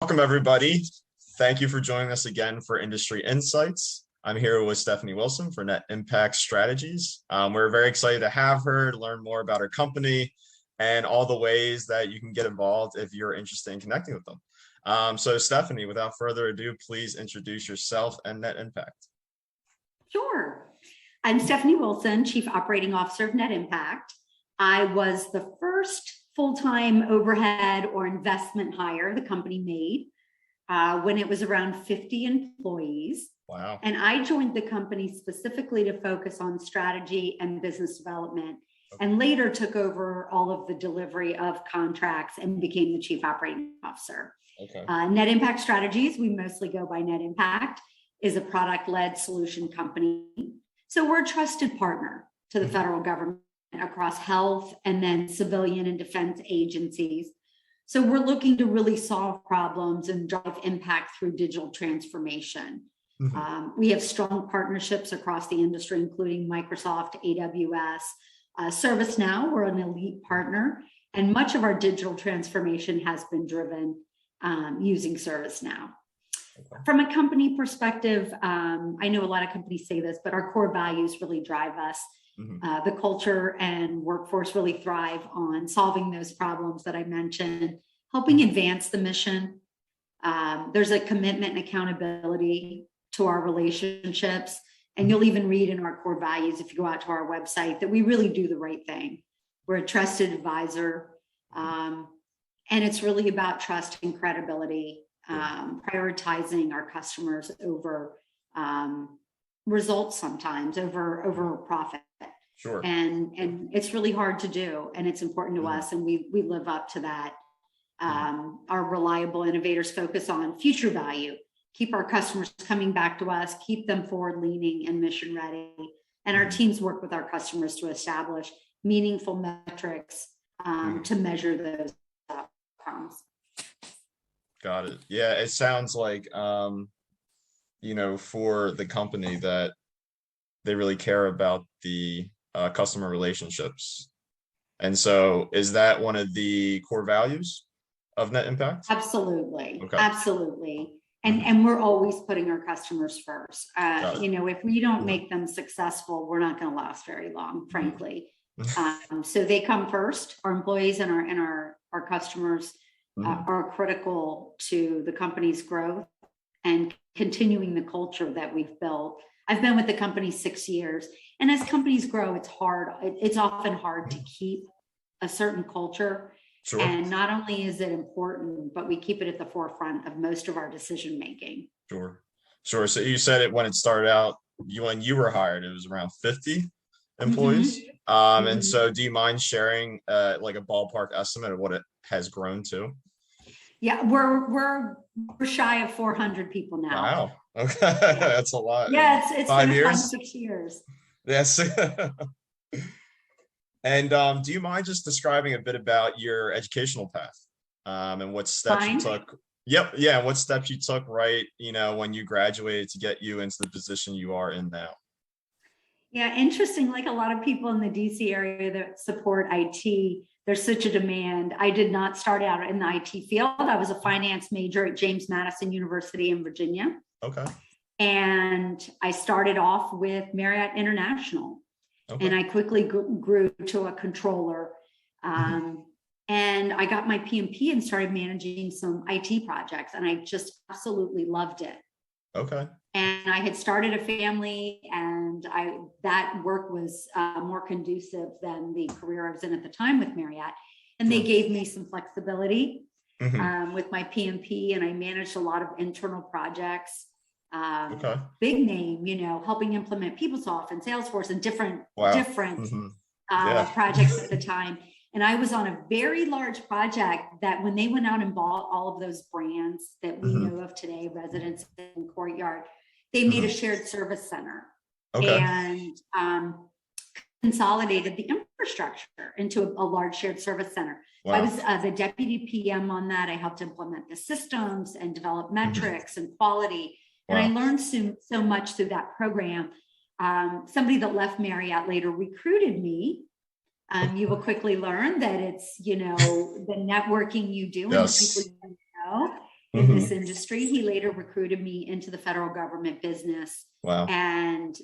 Welcome, everybody. Thank you for joining us again for Industry Insights. I'm here with Stephanie Wilson for NetImpact Strategies. We're very excited to have her to learn more about her company and all the ways that you can get involved if you're interested in connecting with them. So Stephanie, without further ado, please introduce yourself and NetImpact. Sure. I'm Stephanie Wilson, Chief Operating Officer of NetImpact. I was the first full-time overhead or investment hire the company made when it was around 50 employees. Wow. And I joined the company specifically to focus on strategy and business development, and later took over all of the delivery of contracts and became the Chief Operating Officer. Okay. NetImpact Strategies, we mostly go by NetImpact, is a product-led solution company. So we're a trusted partner to the federal government across health and then civilian and defense agencies. So we're looking to really solve problems and drive impact through digital transformation. We have strong partnerships across the industry, including Microsoft, AWS, ServiceNow. We're an elite partner, and much of our digital transformation has been driven using ServiceNow. From a company perspective, I know a lot of companies say this, but our core values really drive us. The culture and workforce really thrive on solving those problems that I mentioned, helping advance the mission. There's a commitment and accountability to our relationships. And you'll even read in our core values, if you go out to our website, that we really do the right thing. We're a trusted advisor. And it's really about trust and credibility, prioritizing our customers over results sometimes, over profit. Sure. And it's really hard to do, and it's important to us, and we live up to that. Our reliable innovators focus on future value, keep our customers coming back to us, keep them forward leaning and mission ready. And our teams work with our customers to establish meaningful metrics to measure those outcomes. Got it. Yeah, it sounds like for the company that they really care about the customer relationships. And so is that one of the core values of NetImpact? Absolutely. Okay. Absolutely. And we're always putting our customers first. If we don't make them successful, we're not going to last very long, frankly. So they come first. Our employees and our customers are critical to the company's growth and continuing the culture that we've built. I've been with the company 6 years, and as companies grow, it's often hard to keep a certain culture. Sure. And not only is it important, but we keep it at the forefront of most of our decision making. Sure. So you said it when it started out, when you were hired, it was around 50 employees. And so do you mind sharing like a ballpark estimate of what it has grown to? Yeah, we're shy of 400 people now. Wow. Okay. That's a lot. Yeah, it's 5 been years? a fun 6 years. Yes. And do you mind just describing a bit about your educational path and what steps you took? Yep. Yeah. What steps you took when you graduated to get you into the position you are in now? Yeah, interesting. Like a lot of people in the DC area that support IT, there's such a demand. I did not start out in the IT field. I was a finance major at James Madison University in Virginia. Okay. And I started off with Marriott International. Okay. And I quickly grew to a controller. And I got my PMP and started managing some IT projects. And I just absolutely loved it. Okay. And I had started a family, and that work was more conducive than the career I was in at the time with Marriott. And they gave me some flexibility with my PMP, and I managed a lot of internal projects. Big name, helping implement PeopleSoft and Salesforce and different projects at the time. And I was on a very large project that when they went out and bought all of those brands that we know of today, Residence and Courtyard, they made a shared service center and consolidated the infrastructure into a large shared service center. Wow. I was the deputy PM on that. I helped implement the systems and develop metrics and quality. And I learned so much through that program. Somebody that left Marriott later recruited me. You will quickly learn that it's, the networking you do and the people you know in this industry. He later recruited me into the federal government business. Wow. And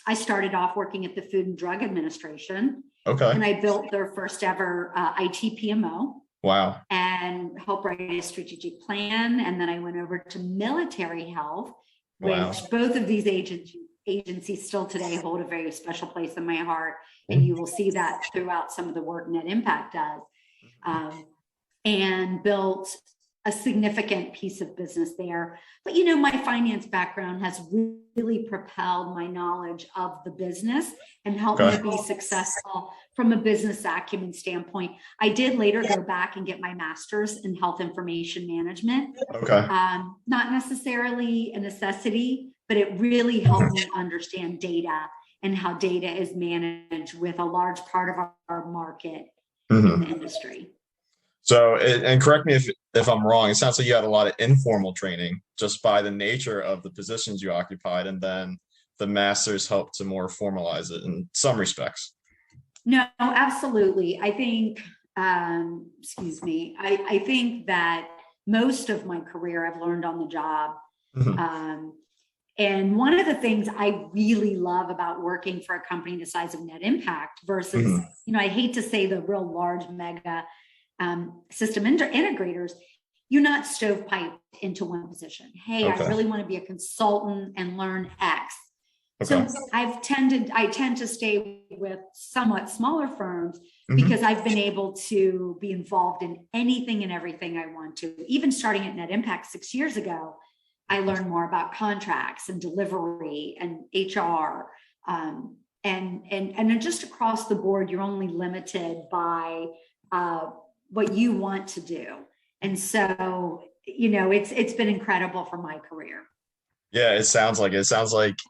I started off working at the Food and Drug Administration. Okay. And I built their first ever IT PMO. Wow. And helped write a strategic plan. And then I went over to military health, Wow. which both of these agencies still today hold a very special place in my heart. And you will see that throughout some of the work NetImpact does. And built a significant piece of business there. But, you know, my finance background has really propelled my knowledge of the business and helped me be successful from a business acumen standpoint. I did later go back and get my master's in health information management. Okay. Not necessarily a necessity, but it really helped me understand data and how data is managed with a large part of our market in the industry. So, and correct me if I'm wrong, it sounds like you had a lot of informal training just by the nature of the positions you occupied, and then the masters helped to more formalize it in some respects. No, absolutely. I think, I think that most of my career I've learned on the job. And one of the things I really love about working for a company the size of NetImpact versus, you know, I hate to say the real large mega system integrators, you're not stovepiped into one position. Hey, I really want to be a consultant and learn X. So I tend to stay with somewhat smaller firms because I've been able to be involved in anything and everything I want to. Even starting at NetImpact 6 years ago, I learned more about contracts and delivery and HR. And just across the board, you're only limited by what you want to do. And so, you know, it's been incredible for my career. Yeah, it sounds like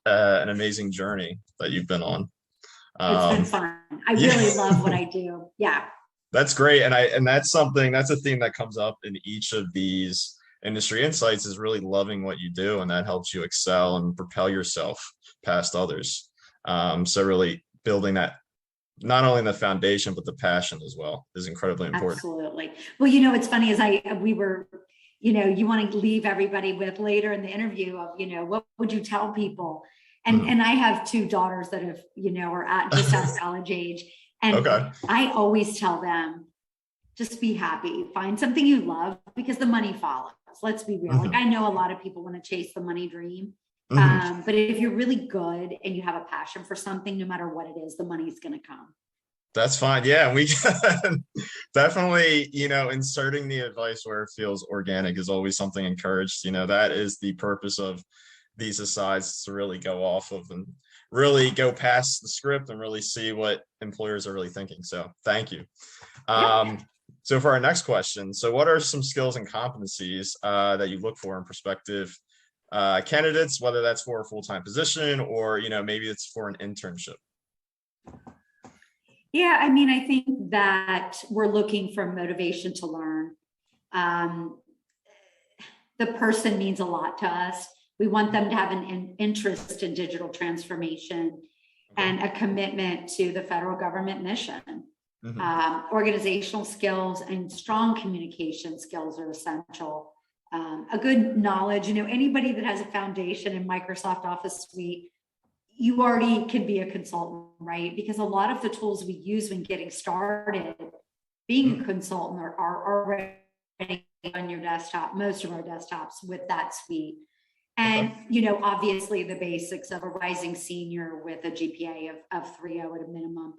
an amazing journey that you've been on. It's been fun. I really love what I do. Yeah. That's great. And that's a theme that comes up in each of these industry insights, is really loving what you do, and that helps you excel and propel yourself past others. So really building that, not only the foundation, but the passion as well, is incredibly important. Absolutely. Well, you know, it's funny we were, you know, you want to leave everybody with later in the interview of, you know, what would you tell people? And I have 2 daughters that have, you know, are just out of college age. And I always tell them, just be happy, find something you love, because the money follows. Let's be real. Like, I know a lot of people want to chase the money dream. But if you're really good and you have a passion for something, no matter what it is, the money's going to come. That's fine. Yeah, we can definitely, you know, inserting the advice where it feels organic is always something encouraged. You know, that is the purpose of these asides, to really go off of and really go past the script and really see what employers are really thinking. So thank you. So for our next question, so what are some skills and competencies that you look for in prospective candidates, whether that's for a full-time position or, you know, maybe it's for an internship? Yeah, I mean, I think that we're looking for motivation to learn. The person means a lot to us. We want them to have an interest in digital transformation and a commitment to the federal government mission. Organizational skills and strong communication skills are essential. A good knowledge, you know, anybody that has a foundation in Microsoft Office Suite, you already can be a consultant, right? Because a lot of the tools we use when getting started, being a consultant are already on your desktop, most of our desktops with that suite. And, you know, obviously the basics of a rising senior with a GPA of 3.0 at a minimum.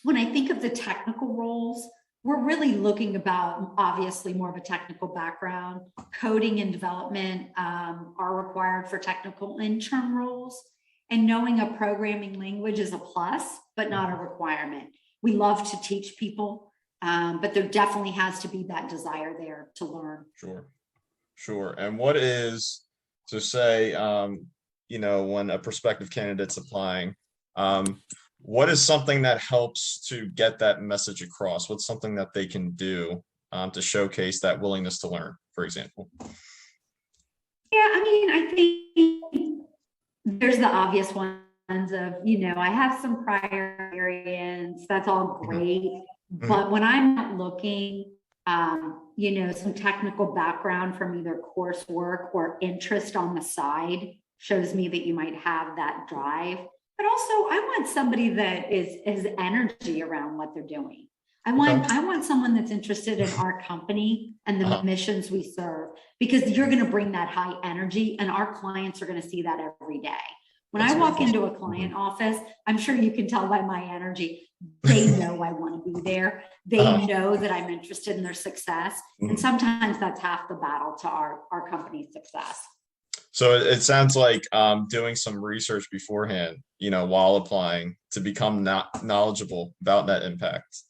When I think of the technical roles, we're really looking about obviously more of a technical background. Coding and development are required for technical intern roles, and knowing a programming language is a plus, but not a requirement. We love to teach people, but there definitely has to be that desire there to learn. Sure. And what is, so say, you know, when a prospective candidate's applying, what is something that helps to get that message across? What's something that they can do to showcase that willingness to learn, for example? Yeah, I mean, I think there's the obvious ones of, you know, I have some prior experience. That's all great. But when I'm not looking, some technical background from either coursework or interest on the side shows me that you might have that drive. But also, I want somebody that has energy around what they're doing. I want someone that's interested in our company and the missions we serve, because you're going to bring that high energy, and our clients are going to see that every day. When I walk into a client office, I'm sure you can tell by my energy, they know I want to be there. They know that I'm interested in their success. And sometimes that's half the battle to our company's success. So it sounds like doing some research beforehand, while applying to become knowledgeable about net impact,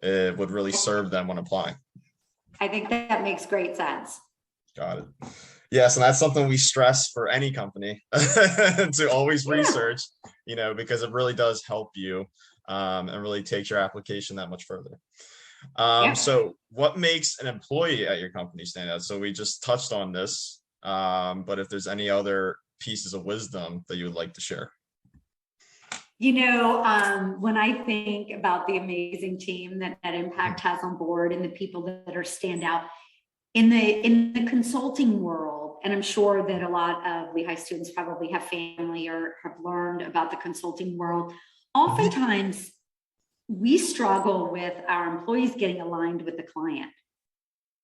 it would really serve them when applying. I think that makes great sense. Got it. Yes, and that's something we stress for any company to always research, because it really does help you and really takes your application that much further. So what makes an employee at your company stand out? So we just touched on this, but if there's any other pieces of wisdom that you would like to share. When I think about the amazing team that NetImpact has on board and the people that are stand out in the consulting world, and I'm sure that a lot of Lehigh students probably have family or have learned about the consulting world, oftentimes we struggle with our employees getting aligned with the client,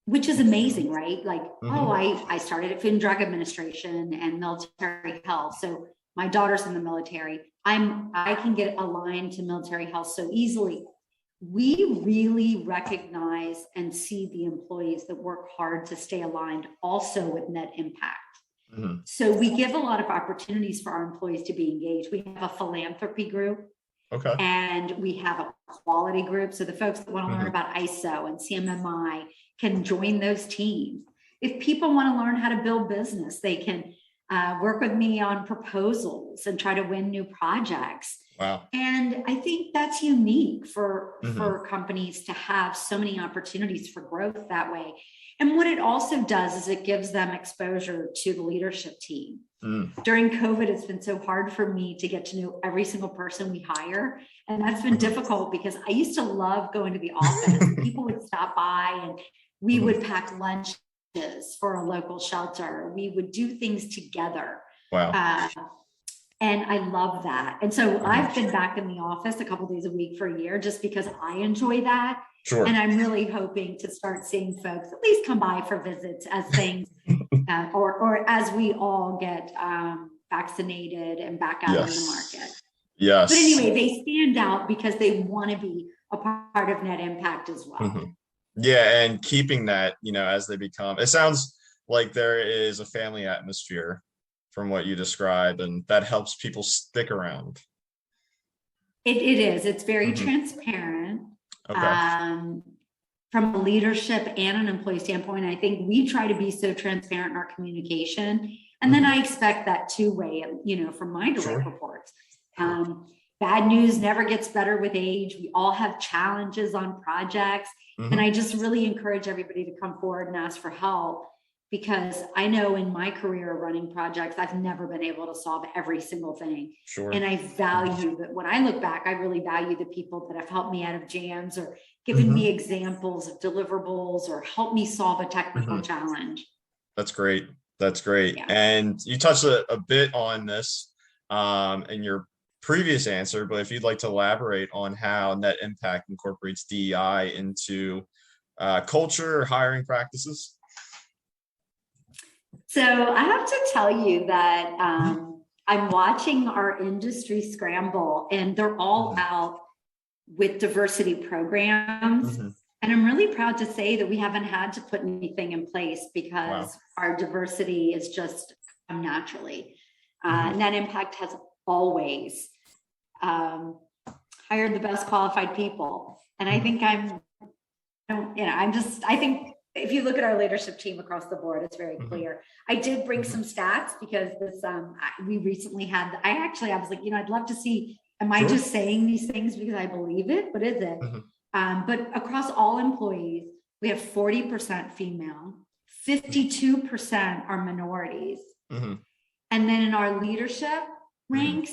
which is amazing, right? Like, I started at Food and Drug Administration and military health. So my daughter's in the military. I can get aligned to military health so easily. We really recognize and see the employees that work hard to stay aligned also with net impact. So we give a lot of opportunities for our employees to be engaged. We have a philanthropy group. And we have a quality group. So the folks that want to learn about ISO and CMMI can join those teams. If people want to learn how to build business, they can work with me on proposals and try to win new projects. Wow. And I think that's unique for companies to have so many opportunities for growth that way. And what it also does is it gives them exposure to the leadership team. During COVID, it's been so hard for me to get to know every single person we hire. And that's been difficult because I used to love going to the office. People would stop by and we would pack lunches for a local shelter. We would do things together. Wow. And I love that. And so I've been back in the office a couple of days a week for a year just because I enjoy that. Sure. And I'm really hoping to start seeing folks at least come by for visits as things or as we all get vaccinated and back out in the market. Yes. But anyway, they stand out because they want to be a part of net impact as well. Yeah, and keeping that, as they become, it sounds like there is a family atmosphere from what you describe, and that helps people stick around. It is. It's very transparent. From a leadership and an employee standpoint, I think we try to be so transparent in our communication. And then I expect that two-way, from my direct reports. Bad news never gets better with age. We all have challenges on projects. And I just really encourage everybody to come forward and ask for help, because I know in my career running projects, I've never been able to solve every single thing. And I value that. When I look back, I really value the people that have helped me out of jams or given me examples of deliverables or helped me solve a technical challenge. That's great. That's great. Yeah. And you touched a bit on this in your previous answer, but if you'd like to elaborate on how Net Impact incorporates DEI into culture or hiring practices. So I have to tell you that I'm watching our industry scramble, and they're all out with diversity programs. And I'm really proud to say that we haven't had to put anything in place because our diversity is just naturally. Net Impact has always hired the best qualified people. And I think I think if you look at our leadership team across the board, it's very clear. I did bring some stats because this, we recently had, I was like, I'd love to see, am I just saying these things because I believe it? What is it? But across all employees, we have 40% female, 52% are minorities. And then in our leadership ranks,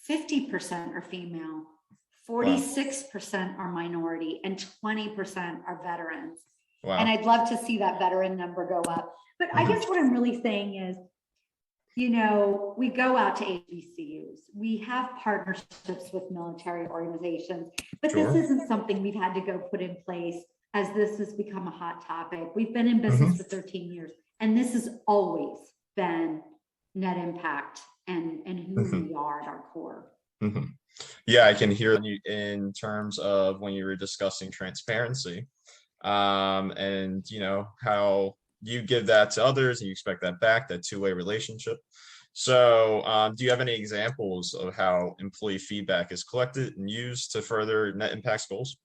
50% are female, 46% are minority, and 20% are veterans. Wow. And I'd love to see that veteran number go up. But I guess what I'm really saying is, we go out to HBCUs, we have partnerships with military organizations, but this Sure. isn't something we've had to go put in place as this has become a hot topic. We've been in business for 13 years, and this has always been net impact and who we are at our core. Yeah, I can hear you in terms of when you were discussing transparency, and how you give that to others and you expect that back, that two-way relationship. So do you have any examples of how employee feedback is collected and used to further net impact's goals?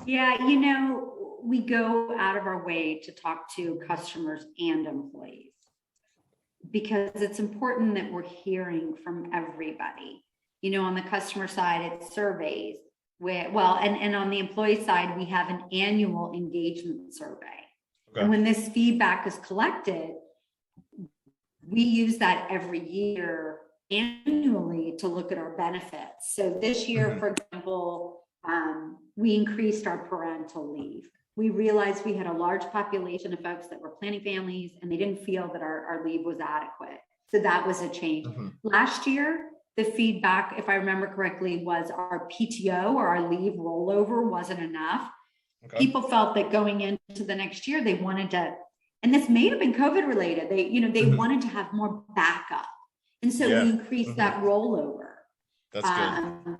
Yeah, we go out of our way to talk to customers and employees because it's important that we're hearing from everybody. On the customer side, it's surveys. And on the employee side, we have an annual engagement survey. Okay. And when this feedback is collected, we use that every year annually to look at our benefits. So this year, for example, we increased our parental leave. We realized we had a large population of folks that were planning families and they didn't feel that our leave was adequate. So that was a change. Last year, the feedback, if I remember correctly, was our PTO or our leave rollover wasn't enough. Okay. People felt that going into the next year, they wanted to, and this may have been COVID related. They wanted to have more backup. And so we increased that rollover. That's good.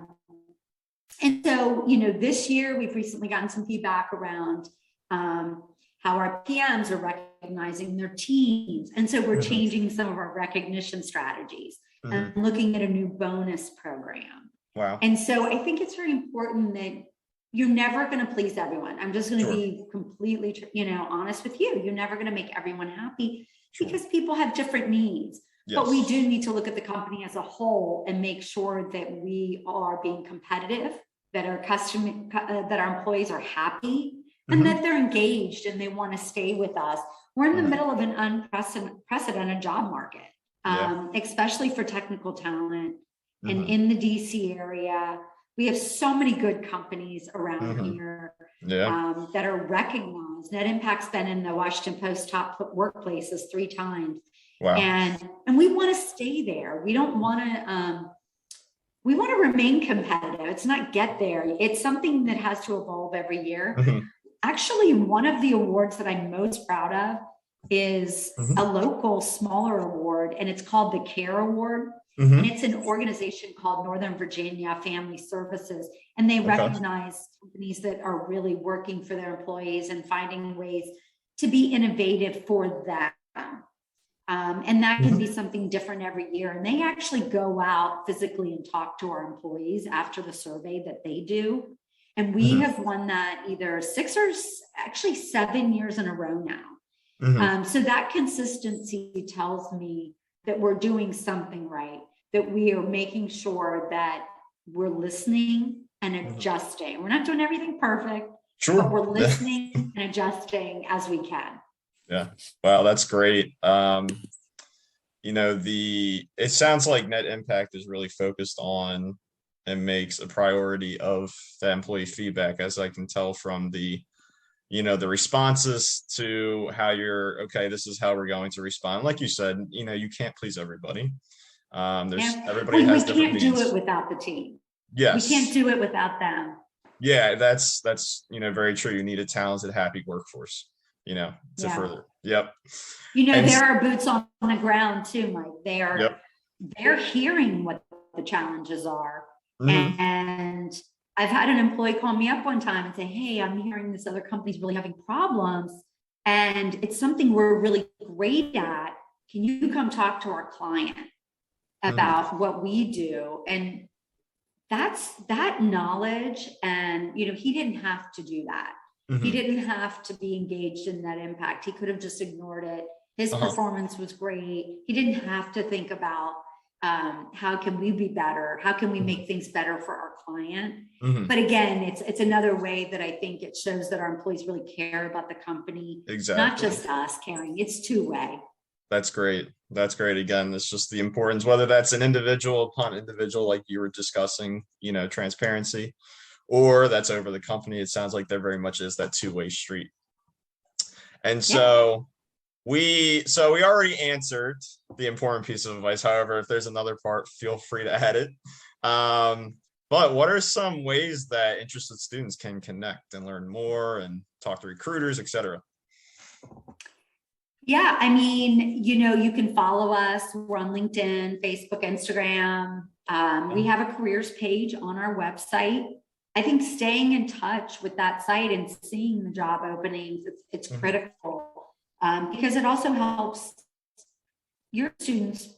And so, this year we've recently gotten some feedback around how our PMs are recognizing their teams. And so we're changing some of our recognition strategies and looking at a new bonus program. Wow. And so I think it's very important that you're never going to please everyone. I'm just going to be completely, honest with you. You're never going to make everyone happy because people have different needs. Yes. But we do need to look at the company as a whole and make sure that we are being competitive, that our that our employees are happy, and that they're engaged and they want to stay with us. We're in the middle of an unprecedented job market, especially for technical talent. And in the DC area, we have so many good companies around here that are recognized. Net Impact's been in the Washington Post top workplaces 3 times. Wow. And we want to stay there. We don't want to, we want to remain competitive. It's not get there. It's something that has to evolve every year. Actually, one of the awards that I'm most proud of is a local smaller award, and it's called the CARE Award. And it's an organization called Northern Virginia Family Services. And they recognize companies that are really working for their employees and finding ways to be innovative for them. And that can be something different every year. And they actually go out physically and talk to our employees after the survey that they do. And we have won that either 6 or actually 7 years in a row now. So that consistency tells me that we're doing something right, that we are making sure that we're listening and adjusting. We're not doing everything perfect, but we're listening and adjusting as we can. Yeah. Wow, that's great. It sounds like Net Impact is really focused on and makes a priority of the employee feedback, as I can tell from the responses to how this is how we're going to respond. Like you said, you can't please everybody. Everybody has different needs. We can't do it without the team. Yes. We can't do it without them. Yeah, that's very true. You need a talented, happy workforce, to further. Yep. There are boots on the ground too, Mike. They're hearing what the challenges are. And I've had an employee call me up one time and say, hey, I'm hearing this other company's really having problems. And it's something we're really great at. Can you come talk to our client about what we do? And that's that knowledge. And, he didn't have to do that. He didn't have to be engaged in that impact. He could have just ignored it. His performance was great. He didn't have to think about how can we be better? How can we make things better for our client? But again, it's another way that I think it shows that our employees really care about the company. Exactly. Not just us caring. It's two-way. That's great. That's great. Again, it's just the importance, whether that's an individual upon individual, like you were discussing, transparency, or that's over the company. It sounds like there very much is that two-way street. And Yeah. so we already answered the important piece of advice. However, if there's another part, feel free to add it. But what are some ways that interested students can connect and learn more and talk to recruiters, etc.? Yeah, I mean, you can follow us. We're on LinkedIn, Facebook, Instagram. We have a careers page on our website. I think staying in touch with that site and seeing the job openings, it's critical, because it also helps your students,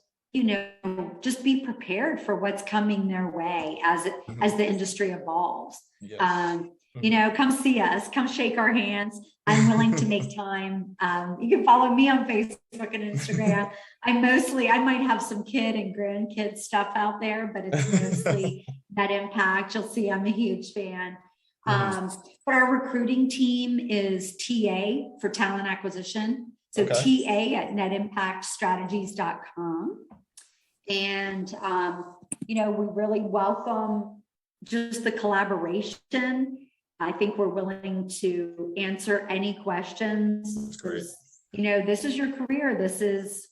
just be prepared for what's coming their way as the industry evolves. Yes. Come see us, come shake our hands. I'm willing to make time. You can follow me on Facebook and Instagram. I might have some kid and grandkid stuff out there, but it's mostly NetImpact. You'll see I'm a huge fan. But our recruiting team is TA for talent acquisition. So TA at netimpactstrategies.com. And, we really welcome just the collaboration. I think we're willing to answer any questions. That's great. This is your career. This is,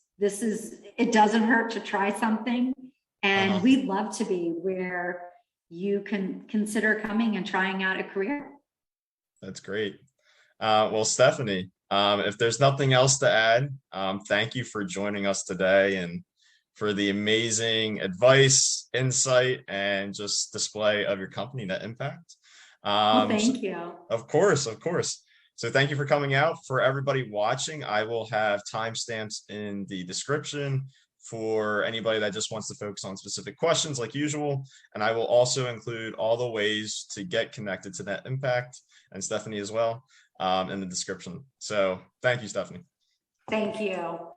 it doesn't hurt to try something. And we'd love to be where you can consider coming and trying out a career. That's great. Well, Stephanie, if there's nothing else to add, thank you for joining us today and for the amazing advice, insight, and just display of your company, NetImpact. Well, thank you. Of course. So thank you for coming out. For everybody watching, I will have timestamps in the description for anybody that just wants to focus on specific questions like usual. And I will also include all the ways to get connected to NetImpact and Stephanie as well in the description. So thank you, Stephanie. Thank you.